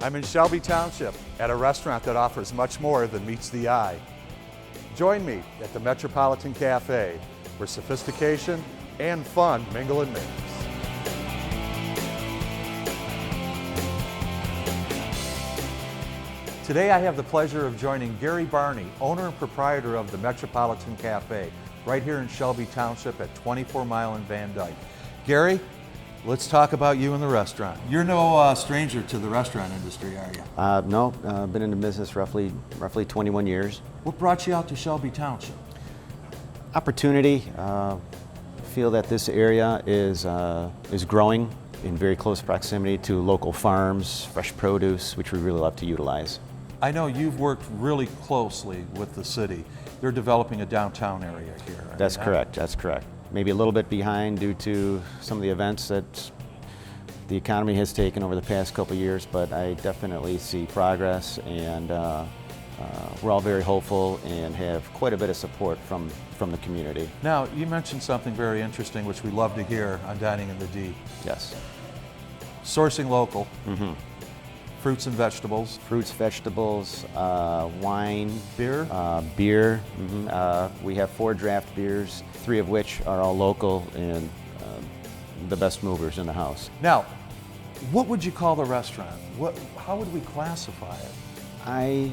I'm in Shelby Township at a restaurant that offers much more than meets the eye. Join me at the Metropolitan Cafe, where sophistication and fun mingle and mix. Today I have the pleasure of joining Gary Barney, owner and proprietor of the Metropolitan Cafe, right here in Shelby Township at 24 Mile and Van Dyke. Gary, let's talk about you and the restaurant. You're no stranger to the restaurant industry, are you? No, been in the business roughly 21 years. What brought you out to Shelby Township? Opportunity. Feel that this area is growing in very close proximity to local farms, fresh produce, which we really love to utilize. I know you've worked really closely with the city. They're developing a downtown area here. That's correct, that's correct. Maybe a little bit behind due to some of the events that the economy has taken over the past couple of years, but I definitely see progress, and we're all very hopeful and have quite a bit of support from the community. Now, you mentioned something very interesting which we love to hear on Dining in the D. Yes. Sourcing local. Mm-hmm. Fruits and vegetables. Fruits, vegetables, wine. Beer? Beer. Mm-hmm. We have 4 draft beers, 3 of which are all local and the best movers in the house. Now, what would you call the restaurant? How would we classify it? I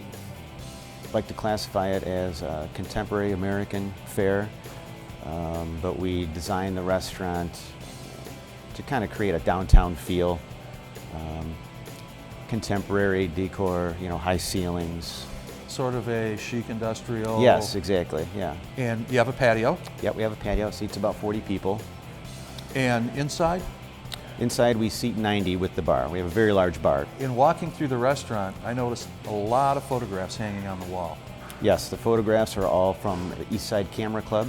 like to classify it as a contemporary American fare, but we designed the restaurant to kind of create a downtown feel. Contemporary decor, high ceilings. Sort of a chic industrial. Yes, exactly, yeah. And you have a patio? Yep, we have a patio, it seats about 40 people. And inside? Inside we seat 90 with the bar. We have a very large bar. In walking through the restaurant, I noticed a lot of photographs hanging on the wall. Yes, the photographs are all from the East Side Camera Club,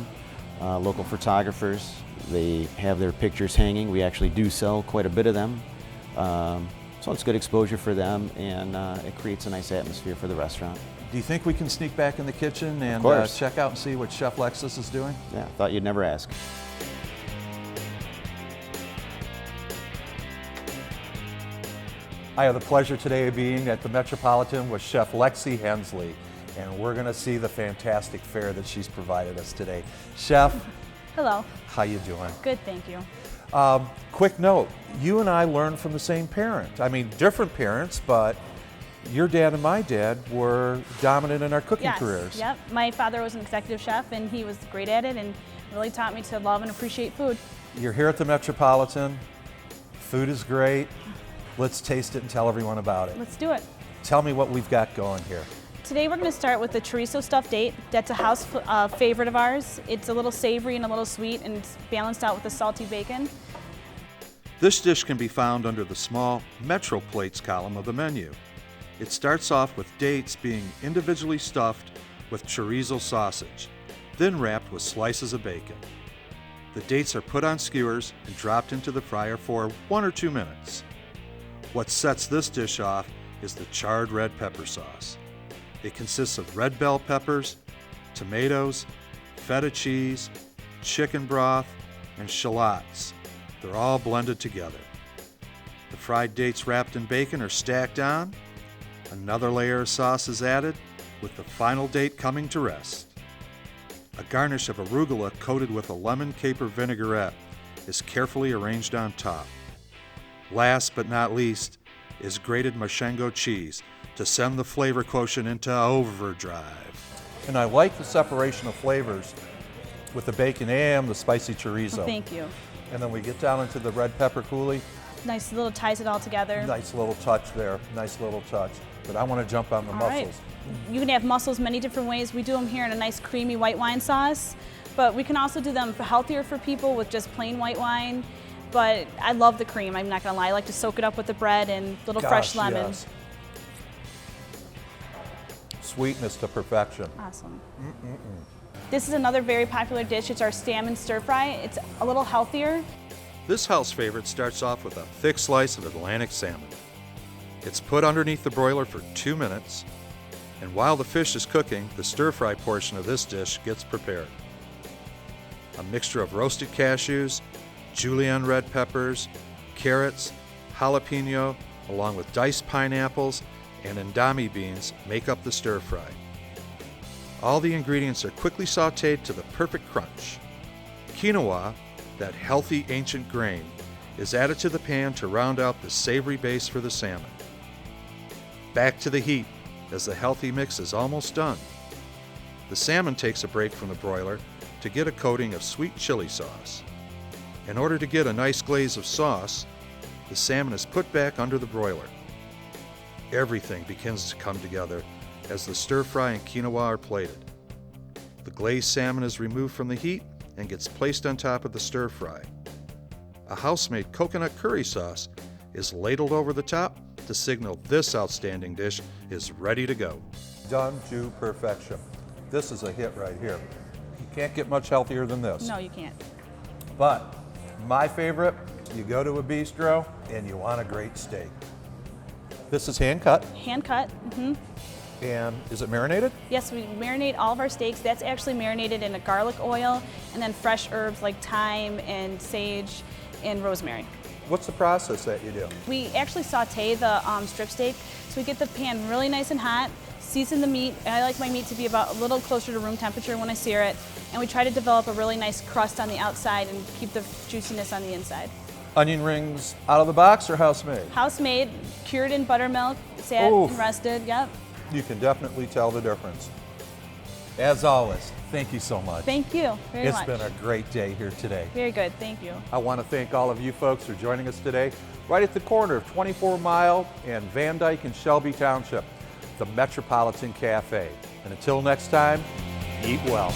local photographers. They have their pictures hanging. We actually do sell quite a bit of them. So it's good exposure for them, and it creates a nice atmosphere for the restaurant. Do you think we can sneak back in the kitchen and check out and see what Chef Lexus is doing? Yeah, thought you'd never ask. I have the pleasure today of being at the Metropolitan with Chef Lexi Hensley, and we're going to see the fantastic fare that she's provided us today. Chef. Hello. How you doing? Good, thank you. Quick note, you and I learned from the same parent. I mean, different parents, but your dad and my dad were dominant in our cooking careers. Yep. My father was an executive chef, and he was great at it and really taught me to love and appreciate food. You're here at the Metropolitan. Food is great. Let's taste it and tell everyone about it. Let's do it. Tell me what we've got going here. Today we're going to start with the chorizo stuffed date. That's a house favorite of ours. It's a little savory and a little sweet, and it's balanced out with the salty bacon. This dish can be found under the small Metro Plates column of the menu. It starts off with dates being individually stuffed with chorizo sausage, then wrapped with slices of bacon. The dates are put on skewers and dropped into the fryer for 1 or 2 minutes. What sets this dish off is the charred red pepper sauce. It consists of red bell peppers, tomatoes, feta cheese, chicken broth, and shallots. They're all blended together. The fried dates wrapped in bacon are stacked on. Another layer of sauce is added, with the final date coming to rest. A garnish of arugula coated with a lemon caper vinaigrette is carefully arranged on top. Last but not least is grated Mashengo cheese to send the flavor quotient into overdrive. And I like the separation of flavors with the bacon and the spicy chorizo. Well, thank you. And then we get down into the red pepper coulis. Nice little ties it all together. Nice little touch there, nice little touch. But I want to jump on the mussels. Right. You can have mussels many different ways. We do them here in a nice creamy white wine sauce, but we can also do them healthier for people with just plain white wine. But I love the cream, I'm not gonna lie. I like to soak it up with the bread and little fresh lemon. Yes. Sweetness to perfection. Awesome. This is another very popular dish. It's our salmon stir fry. It's a little healthier. This house favorite starts off with a thick slice of Atlantic salmon. It's put underneath the broiler for 2 minutes, and while the fish is cooking, the stir-fry portion of this dish gets prepared. A mixture of roasted cashews, julienne red peppers, carrots, jalapeno, along with diced pineapples and endami beans, make up the stir fry. All the ingredients are quickly sautéed to the perfect crunch. Quinoa, that healthy ancient grain, is added to the pan to round out the savory base for the salmon. Back to the heat, as the healthy mix is almost done. The salmon takes a break from the broiler to get a coating of sweet chili sauce. In order to get a nice glaze of sauce, the salmon is put back under the broiler. Everything begins to come together as the stir fry and quinoa are plated. The glazed salmon is removed from the heat and gets placed on top of the stir fry. A house-made coconut curry sauce is ladled over the top to signal this outstanding dish is ready to go. Done to perfection. This is a hit right here. You can't get much healthier than this. No, you can't. But my favorite, you go to a bistro and you want a great steak. This is hand cut. Hand cut. And is it marinated? Yes, we marinate all of our steaks. That's actually marinated in a garlic oil and then fresh herbs like thyme and sage and rosemary. What's the process that you do? We actually saute the strip steak, so we get the pan really nice and hot, season the meat, and I like my meat to be about a little closer to room temperature when I sear it, and we try to develop a really nice crust on the outside and keep the juiciness on the inside. Onion rings out of the box or house-made? House-made, cured in buttermilk, sat and rested, yep. You can definitely tell the difference. As always, thank you so much. Thank you very much. It's been a great day here today. Very good, thank you. I want to thank all of you folks for joining us today, right at the corner of 24 Mile and Van Dyke in Shelby Township, the Metropolitan Cafe. And until next time, eat well.